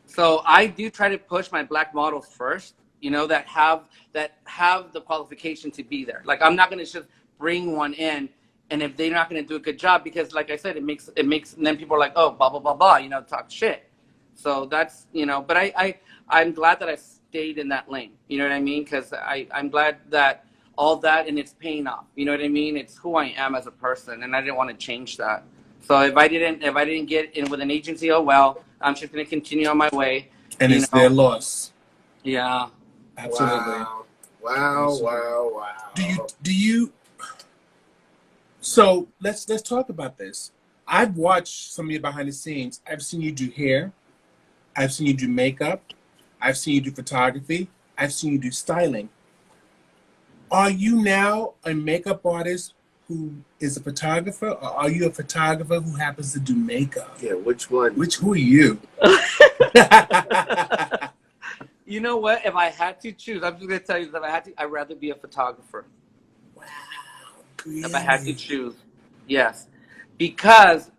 So I do try to push my black models first, you know, that have the qualification to be there. Like I'm not going to just bring one in, and if they're not going to do a good job, because like I said, it makes, and then people are like, oh, blah blah blah blah, you know, talk shit. So that's, you know, but I'm glad that I stayed in that lane. You know what I mean? Because I'm glad that all that, and it's paying off. You know what I mean? It's who I am as a person, and I didn't want to change that. So if I didn't get in with an agency, oh well, I'm just going to continue on my way. And it's their loss. Yeah. Absolutely. Wow. Do you? So let's talk about this. I've watched some of you behind the scenes. I've seen you do hair. I've seen you do makeup. I've seen you do photography. I've seen you do styling. Are you now a makeup artist who is a photographer, or are you a photographer who happens to do makeup? Yeah, which one? Who are you? You know what? If I had to choose, I'm just going to tell you that if I had to, I'd rather be a photographer. Wow. Really? If I had to choose. Yes. Because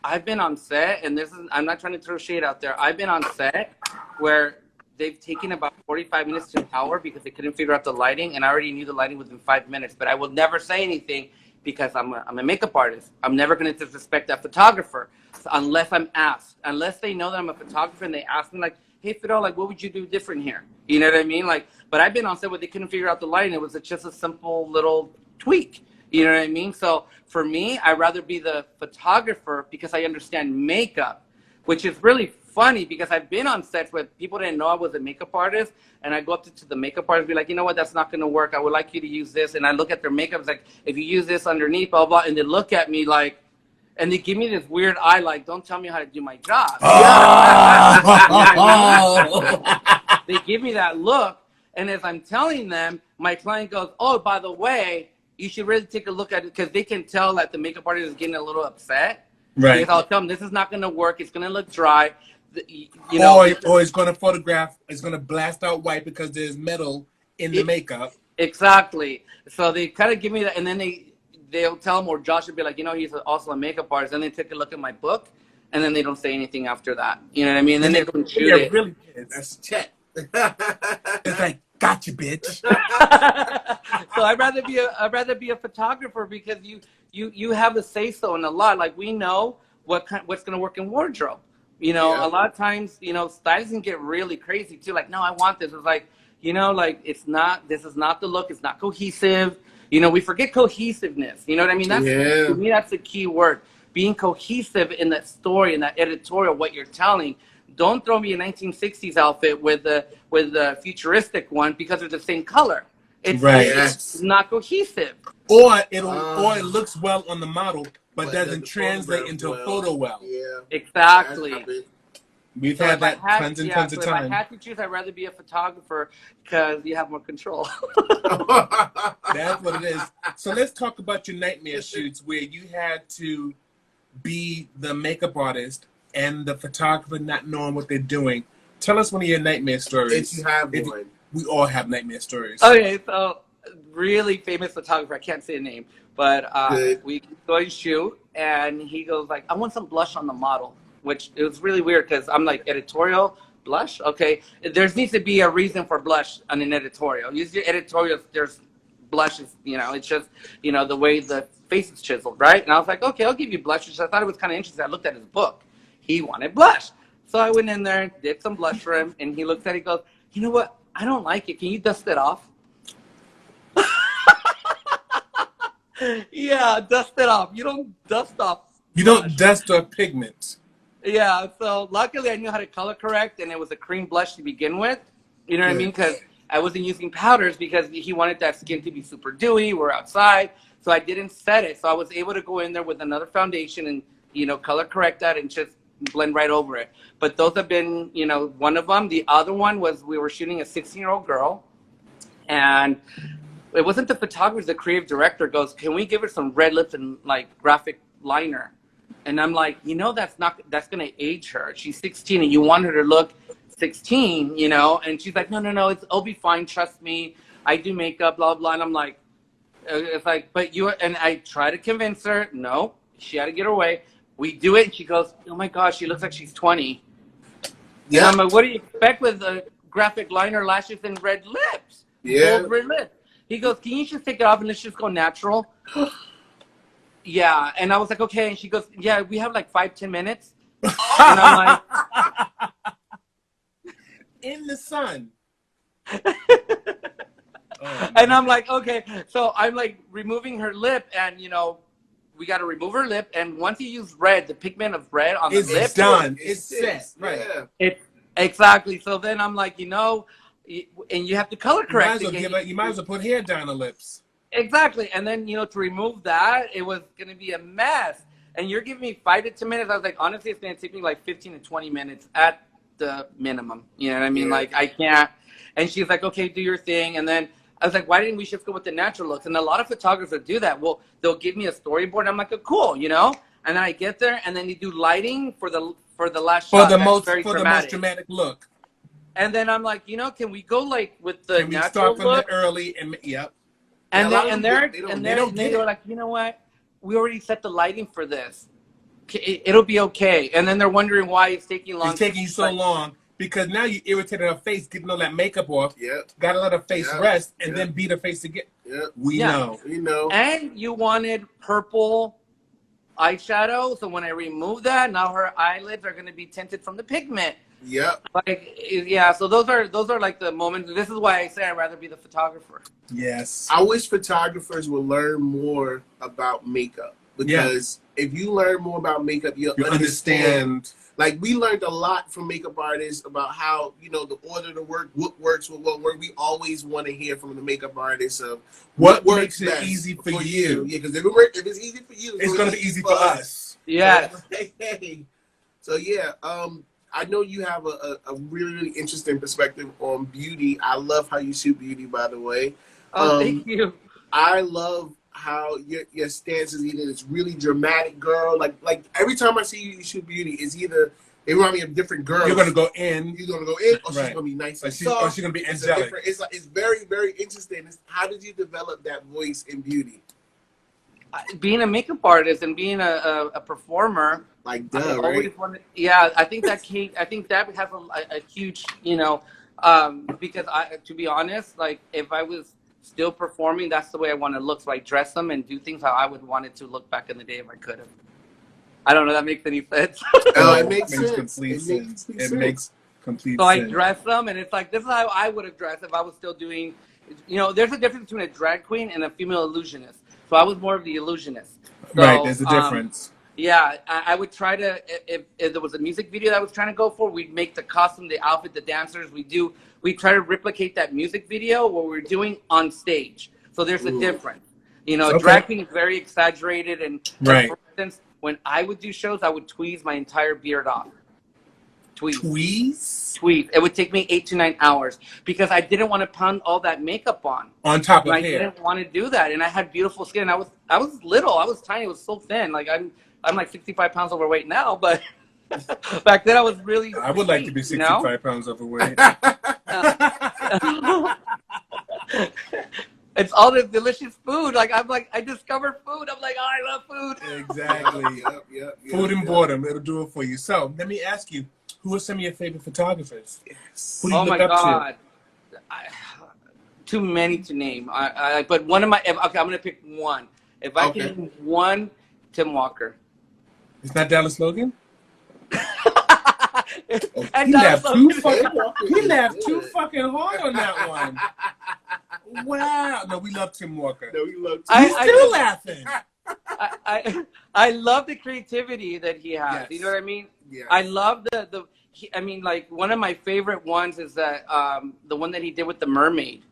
I've been on set, and I'm not trying to throw shade out there. I've been on set where they've taken about 45 minutes to an hour because they couldn't figure out the lighting, and I already knew the lighting within 5 minutes. But I will never say anything because I'm a makeup artist. I'm never going to disrespect that photographer unless I'm asked. Unless they know that I'm a photographer and they ask me, like, hey, Fidel, like, what would you do different here? You know what I mean? Like, but I've been on set where they couldn't figure out the lighting. It was just a simple little tweak. You know what I mean? So for me, I'd rather be the photographer because I understand makeup, which is really funny because I've been on sets where people didn't know I was a makeup artist, and I go up to the makeup artist and be like, you know what, that's not going to work. I would like you to use this. And I look at their makeup, it's like, if you use this underneath, blah, blah, and they look at me like, and they give me this weird eye, like, don't tell me how to do my job. They give me that look, and as I'm telling them, my client goes, oh, by the way, you should really take a look at it, because they can tell that the makeup artist is getting a little upset. Right. Because I'll tell them, this is not going to work. It's going to look dry. You know, or it's going to photograph, it's going to blast out white because there's metal in the makeup. Exactly. So they kind of give me that, and then they'll tell them, or Josh would be like, you know, he's also a makeup artist. And they take a look at my book, and then they don't say anything after that. You know what I mean? And then they don't shoot it. Really, That's check. it's like, gotcha, bitch. So I'd rather be a photographer because you have a say so in a lot. Like, we know what's going to work in wardrobe. You know, a lot of times, you know, stylists can get really crazy too. Like, no, I want this. It's like, you know, like, this is not the look. It's not cohesive. You know, we forget cohesiveness. You know what I mean? To me, that's the key word. Being cohesive in that story, in that editorial, what you're telling. Don't throw me a 1960s outfit with the futuristic one because they're the same color. It's Right. Yes. not cohesive. Or it looks well on the model, but doesn't doesn't translate photograph into a well. photo well. Yeah. Exactly. We've So had if I that had, tons and yeah, tons so of if I time. had to choose, I'd rather be a photographer because you have more control. That's what it is. So let's talk about your nightmare shoots where you had to be the makeup artist and the photographer not knowing what they're doing. Tell us one of your nightmare stories. If you have one. We all have nightmare stories. Okay, so really famous photographer, I can't say a name, but Good. we go and shoot, and he goes like, I want some blush on the model, which it was really weird because I'm like, editorial blush? Okay, there needs to be a reason for blush on an editorial. Usually editorials, there's blushes, it's just, the way the face is chiseled, right? And I was like, okay, I'll give you blush, which I thought it was kind of interesting. I looked at his book. He wanted blush. So I went in there, did some blush for him, and he looks at it, he goes, you know what? I don't like it. Can you dust it off? Yeah, dust it off. You don't dust off. You don't dust off pigments. Yeah, so luckily I knew how to color correct, and it was a cream blush to begin with. You know what I mean? Because I wasn't using powders because he wanted that skin to be super dewy. We're outside, so I didn't set it. So I was able to go in there with another foundation and, color correct that and just blend right over it. But those have been, one of them. The other one was we were shooting a 16-year-old girl, and it wasn't the photographer, the creative director goes, can we give her some red lips and like graphic liner? And I'm like, that's going to age her. She's 16 and you want her to look 16, and she's like, no, it'll be fine. Trust me. I do makeup, blah, blah. And I'm like, it's like, and I try to convince her. No, she had to get away. We do it. And she goes, oh my gosh, she looks like she's 20. Yeah. And I'm like, what do you expect with a graphic liner, lashes, and red lips? Yeah. Bold red lips. He goes, can you just take it off and let's just go natural? Yeah. And I was like, okay. And she goes, yeah, we have like 5-10 minutes. And I'm like, in the sun. And I'm like, okay. So I'm like removing her lip, and we got to remove her lip. And once you use red, the pigment of red on the lip, it's done. It's set. Right. Yeah. Exactly. So then I'm like, and you have to color correct. You might as well put hair down the lips. Exactly. And then, to remove that, it was going to be a mess. And you're giving me 5 to 10 minutes. I was like, honestly, it's going to take me like 15 to 20 minutes at the minimum. You know what I mean? Yeah. Like, I can't. And she's like, okay, do your thing. And then I was like, why didn't we just go with the natural looks? And a lot of photographers do that. Well, they'll give me a storyboard. I'm like, oh, cool, And then I get there, and then you do lighting for the last shot. The most dramatic look. And then I'm like, can we go like with the Can we natural start from look? the early and yep. And Yeah, they were like, you know what? We already set the lighting for this. It'll be okay. And then they're wondering why it's taking long. It's taking you so long because now you irritated her face, getting all that makeup off. Yep. Got to let her face rest and then beat her face again. Yep. We know. And you wanted purple eyeshadow, so when I remove that, now her eyelids are going to be tinted from the pigment. Yep. So those are like the moments. This is why I say I'd rather be the photographer. Yes. I wish photographers would learn more about makeup because if you learn more about makeup, you'll understand. Like we learned a lot from makeup artists about how the order to work, what works, what won't work. We always want to hear from the makeup artists of what works makes it easy for you. Yeah, because if it's easy for you, it's going to be easy for us. Yes. So I know you have a really, really interesting perspective on beauty. I love how you shoot beauty, by the way. Oh, thank you. I love how your stance is either this really dramatic girl, like every time I see you shoot beauty, it's either they remind me of different girls. You're gonna go in, or she's gonna be nice, or she's gonna be angelic. It's very, very interesting. How did you develop that voice in beauty? Being a makeup artist and being a performer, right? I think that has a huge, because to be honest, like if I was still performing, that's the way I want to look. So I dress them and do things how I would want it to look back in the day if I could have. I don't know if that makes any sense. It makes complete sense. It makes complete sense. So I dress them, and it's like, this is how I would have dressed if I was still doing, there's a difference between a drag queen and a female illusionist. So I was more of the illusionist. So, right, there's a difference. Yeah, I would try to, if there was a music video that I was trying to go for, we'd make the costume, the outfit, the dancers. We try to replicate that music video what we're doing on stage. So there's a difference. You know, Okay. drag queen is very exaggerated. And like, Right. for instance, when I would do shows, I would tweeze my entire beard off. Tweeze? Tweeze. It would take me 8 to 9 hours because I didn't want to pound all that makeup on. On top of I hair. didn't want to do that, and I had beautiful skin. I was little. I was tiny. I was so thin. Like I'm like 65 pounds overweight now, but back then I was really. I would like to be sweet, you know? 65 pounds overweight. It's all the delicious food. Like I discovered food. I'm like, oh, I love food. Exactly. Yep. Food and boredom, it'll do it for you. So let me ask you, who are some of your favorite photographers? Who do you Oh look my up God. Too many to name. But one of my, okay, I'm gonna pick one. If I can name one, Tim Walker. to? It's not Dallas Logan? And He Dallas laughed too Logan. too fucking hard on that one. Wow. No, we love Tim Walker. No, we love He's still laughing. I love the creativity that he has. Yes. You know what I mean? Yeah. I love I mean, like one of my favorite ones is that the one that he did with the mermaid.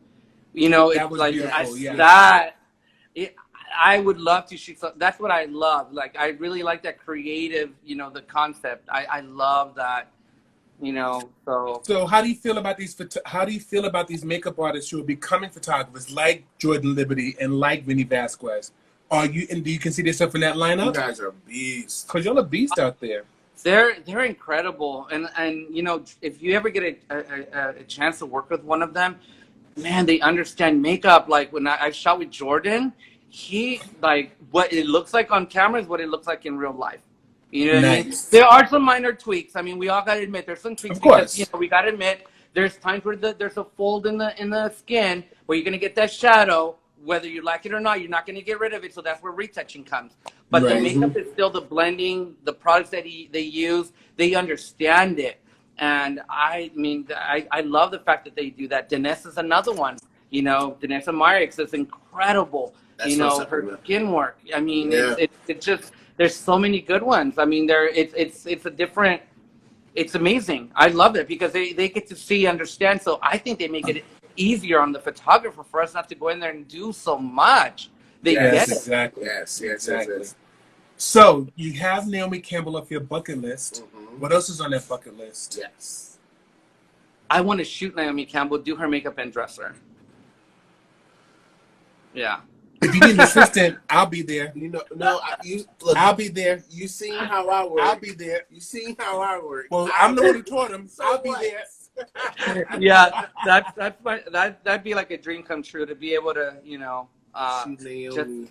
You know, That it's was like beautiful, yeah. I would love to shoot. That's what I love. Like I really like that creative. You know, the concept. I love that. You know, So how do you feel about these? How do you feel about these makeup artists who are becoming photographers, like Jordan Liberty and like Vinny Vasquez? Are you and do you consider yourself in that You lineup? guys are beasts. Cause y'all a beast out there. they're incredible. And you know, if you ever get a chance to work with one of them, man, they understand makeup. Like when I shot with Jordan, he like what it looks like on camera is what it looks like in real life. You know what I mean? Nice. There are some minor tweaks. I mean, we all got to admit there's some tweaks Of course. because you know we got to admit there's times where there's a fold in the skin where you're gonna get that shadow. Whether you like it or not, you're not gonna get rid of it. So that's where retouching comes. But Right. the makeup is still the blending, the products that they use. They understand it, and I mean, I love the fact that they do that. Dinesh is another one. You know, Dinesh Amarix is incredible. That's you know, so her simple. skin work. I mean, Yeah. it's just there's so many good ones. I mean, it's a different. It's amazing. I love it because they get to see, understand. So I think they make it easier on the photographer for us not to go in there and do so much. They Yes, get it. exactly. Yes. Exactly. So you have Naomi Campbell off your bucket list. Mhm. What else is on that bucket list? Yes. I want to shoot Naomi Campbell, do her makeup, and dress her. Yeah. If you need an assistant, I'll be there. You know, no, look. I'll be there. You seen how I work. I'll be there. You seen how I work. Well, I'm the one who taught him. So I'll be what? there. Yeah, that'd be like a dream come true to be able to, you know, Naomi.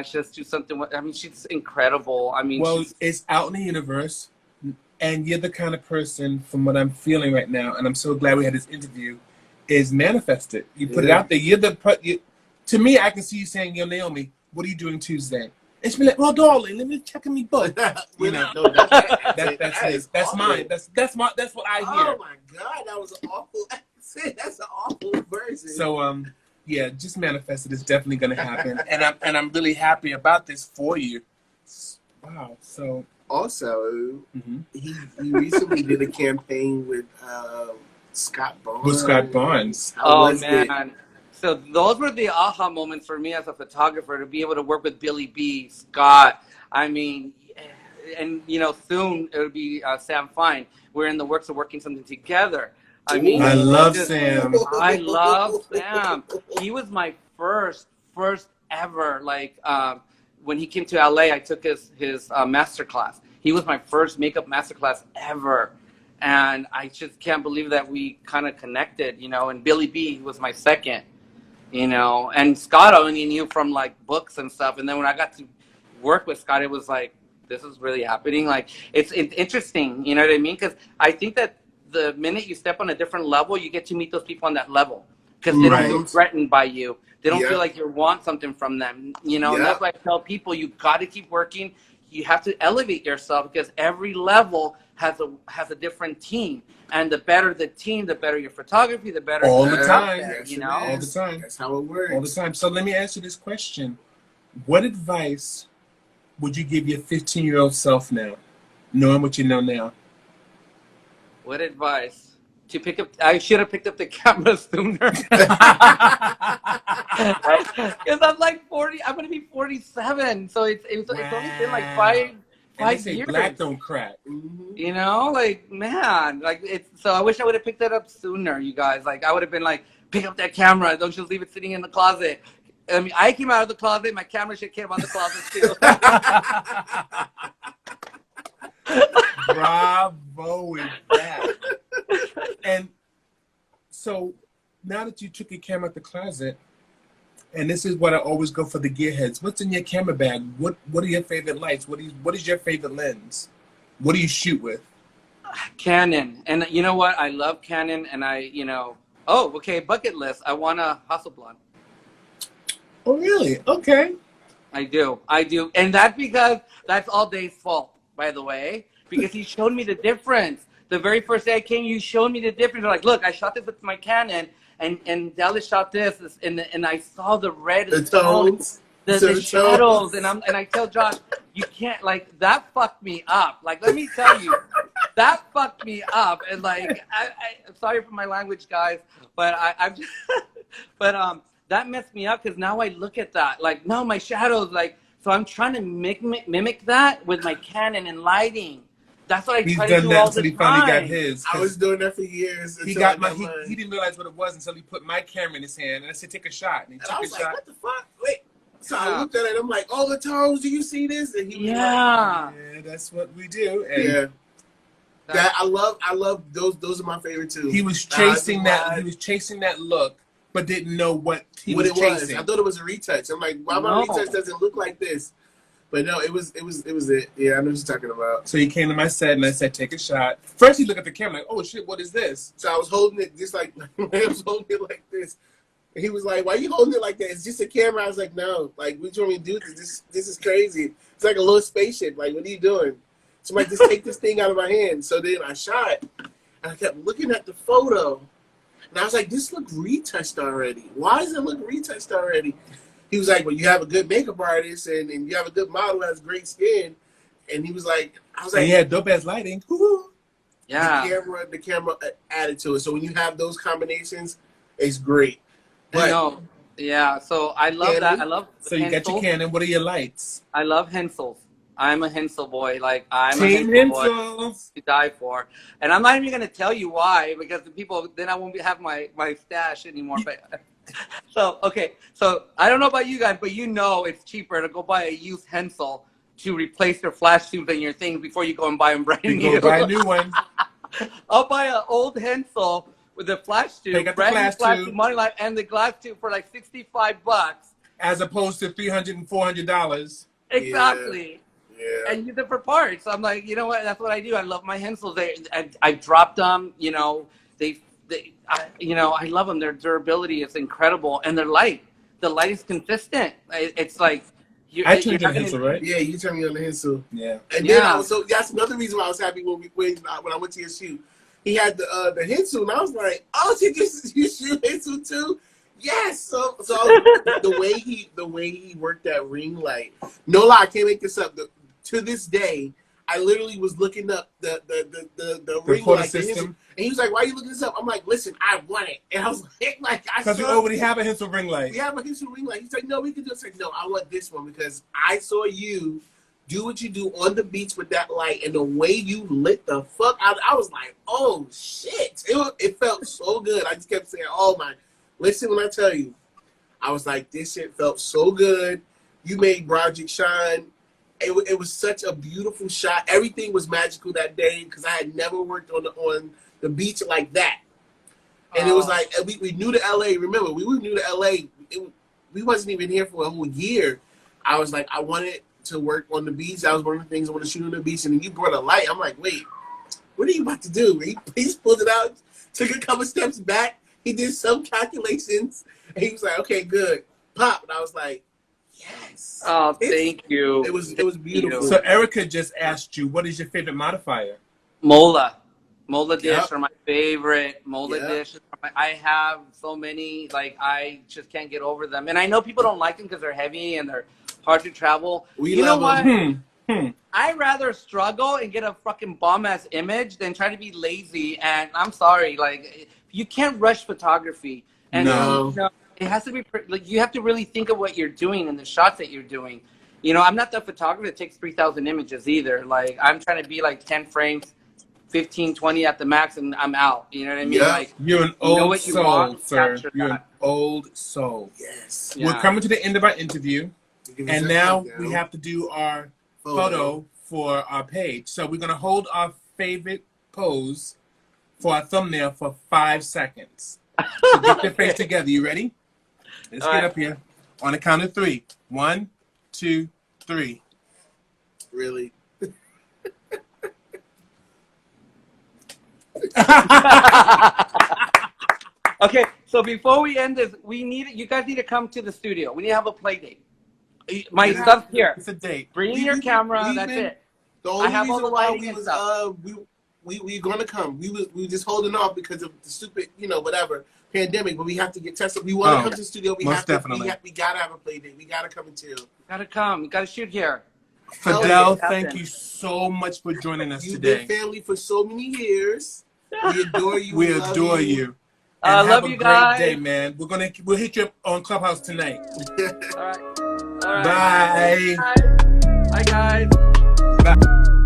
just do something. I mean, she's incredible. I mean, Well, she's, it's out in the universe, and you're the kind of person, from what I'm feeling right now, and I'm so glad we had this interview, is manifested. You put it Yeah. out there. To me, I can see you saying, "Yo, Naomi, what are you doing Tuesday?" It's be like, "Well, darling, let me check in my book." You know, No, that's mine. That's what I hear. Oh my God, that was an awful accent. That's an awful version. So yeah, just manifested is definitely gonna happen, and I'm really happy about this for you. Wow. So also, mhm. he recently did a campaign with Scott Barnes. With Scott Barnes. How oh was it? man. So those were the aha moments for me as a photographer to be able to work with Billy B, Scott. I mean, and you know, soon it'll be Sam Fine. We're in the works of working something together. I mean, I love Sam. I love Sam. He was my first ever, like, when he came to LA, I took his master class. He was my first makeup master class ever. And I just can't believe that we kind of connected, you know, and Billy B was my second, you know, and Scott I only knew from like books and stuff. And then when I got to work with Scott, it was like, this is really happening. Like, it's interesting, you know what I mean? Because I think that the minute you step on a different level, you get to meet those people on that level because they don't feel Right. threatened by you. They don't Yeah. feel like you want something from them, you know. And Yeah. that's why I tell people you got to keep working. You have to elevate yourself because every level has a different team, and the better the team, the better your photography, the better All your the time. content, you Yes, know. it All the time. That's how it works. All the time. So let me ask you this question: what advice would you give your 15-year-old self now, knowing what you know now? What advice? To pick up, I should have picked up the camera sooner. Because I'm like 40. I'm gonna be 47. So it's only been like And they five say years. black don't crack. You know, like, man, like, it's so I wish I would have picked that up sooner, you guys. Like, I would have been like, pick up that camera. Don't just leave it sitting in the closet. I mean, I came out of the closet. My camera shit came out of the closet too. Bravo with that. And so now that you took your camera out the closet, and this is what I always go for the gearheads. What's in your camera bag? What are your favorite lights? What is your favorite lens? What do you shoot with? Canon. And you know what? I love Canon, and oh, okay, bucket list. I want a Hasselblad. Oh, really? Okay. I do. And that's because that's all Dae's fault, by the way, because he showed me the difference. The very first day I came, you showed me the difference. You're like, look, I shot this with my Canon, and Dallas shot this, and I saw the red, The tones. the shadows, and I tell Josh, you can't, like, that fucked me up. Like, let me tell you, that fucked me up. And like, I'm sorry for my language, guys, but I'm just, but that messed me up because now I look at that, like, no, my shadows, like, so I'm trying to mimic that with my Canon and lighting. That's what I He's try to done do that all until the he finally got time. his. I was doing that for years. He until I got mine. he didn't realize what it was until he put my camera in his hand, and I said, take a shot. And he And took I a was like, shot. what the fuck? Wait. So I looked at it, I'm like, all the tones, do you see this? And he was Yeah. Yeah, that's what we do. And like, yeah. That I love those are my favorite too. he was chasing that. He was chasing that look, but didn't know what he was chasing. I thought it was a retouch. I'm like, why my No. retouch doesn't look like this? But no, it was it. Yeah, I know what you're talking about. So he came to my set and I said, take a shot. First he looked at the camera like, oh shit, what is this? So I was holding it just like I was holding it like this. And he was like, why are you holding it like that? It's just a camera. I was like, no, like, what do you want me to do? This is crazy. It's like a little spaceship. Like, what are you doing? So I'm like, just take this thing out of my hand. So then I shot, and I kept looking at the photo, and I was like, this look retouched already. Why does it look retouched already? He was like, well, you have a good makeup artist, and you have a good model who has great skin. And he was like, I was like, And he had dope ass lighting. Woo-hoo. Yeah. the camera added to it. So when you have those combinations, it's great. But No. Yeah. So I love Canon. that. I love So you got your Hensel. Canon. What are your lights? I love Hensels. I'm a Hensel boy. Like, I'm Team a Hensel boy Hensels. to die for. And I'm not even going to tell you why, because the people, then I won't have my stash anymore. But so, okay. So I don't know about you guys, but you know it's cheaper to go buy a used Hensel to replace your flash tubes and your things before you go and buy them brand You new. go buy a new one. I'll buy an old Hensel with a flash tube, Take out the brand new flash flash tube. tube, money light, and the glass tube for like $65. As opposed to $300 and $400. Exactly. yeah. And use it for parts. I'm like, you know what? That's what I do. I love my Hensels. I dropped them. You know, I love them. Their durability is incredible, and their light. The light is consistent. It's like I turned in Hensel, right? Yeah, you turned me on the Hensel. Yeah. And then Yeah. that's another reason why I was happy when I went to your shoot. He had the Hensel, and I was like, oh, you shoot Hensel too? Yes. So the way he worked that ring light. No lie, I can't make this up. To this day, I literally was looking up the ring photo light, the system. Hensel, and he was like, "Why are you looking this up?" I'm like, "Listen, I want it," and I was like, "I Because we saw." already have a Hensel ring light. We have a Hensel ring light. He's like, "No, we can do it." I said, "No, I want this one because I saw you do what you do on the beach with that light, and the way you lit the fuck out." I was like, "Oh shit!" It felt so good. I just kept saying, "Oh my." Listen, when I tell you, I was like, this shit felt so good. You made Broderick shine. It was such a beautiful shot. Everything was magical that day because I had never worked on the beach like that. And it was like, we knew to LA. Remember, we knew to LA. We wasn't even here for a whole year. I was like, I wanted to work on the beach. That was one of the things I wanted to shoot on the beach. And then you brought a light. I'm like, wait, what are you about to do? He pulled it out, took a couple steps back. He did some calculations, and he was like, "Okay, good, pop." And I was like, "Yes." Oh, thank you. It was beautiful. So Erica just asked you, what is your favorite modifier? Mola dish Yep. are my favorite. Mola Yep. dish. I have so many. Like, I just can't get over them. And I know people don't like them because they're heavy and they're hard to travel. We You know love what? I'd rather struggle and get a fucking bomb ass image than try to be lazy. And I'm sorry, like you can't rush photography. And No. you know, it has to be like you have to really think of what you're doing and the shots that you're doing. You know, I'm not the photographer that takes 3,000 images either. Like I'm trying to be like 10 frames, 15, 20 at the max, and I'm out. You know what I mean? Yeah. Like You're an you know old what you soul, want, sir. capture You're an that. old soul. Yes. Yeah. We're coming to the end of our interview, Give us and a now countdown. we have to do our photo for our page. So we're gonna hold our favorite pose for our thumbnail for 5 seconds. So get your face together. You ready? Let's All get right. up here. On the count of 3. 1, 2, 3. Really? Okay, so before we end this, you guys need to come to the studio. We need to have a play date. My Yeah. stuff's here. It's a date. Bring We- your we- camera. we've That's been- it. The only have all reason the why lighting we and was stuff. we gonna come. We just holding off because of the stupid, whatever pandemic. But we have to get tested. We want to Oh, come to the studio. We most have to. definitely. We gotta have a play date. We gotta come until. Gotta come. You gotta shoot here. Fidel, yeah. thank you so much for joining us You've today. been family for so many years. We adore you. We love adore you. I And love have a you great guys. day, man. We'll hit you up on Clubhouse tonight. All right. All right. Bye. Bye, guys. Bye.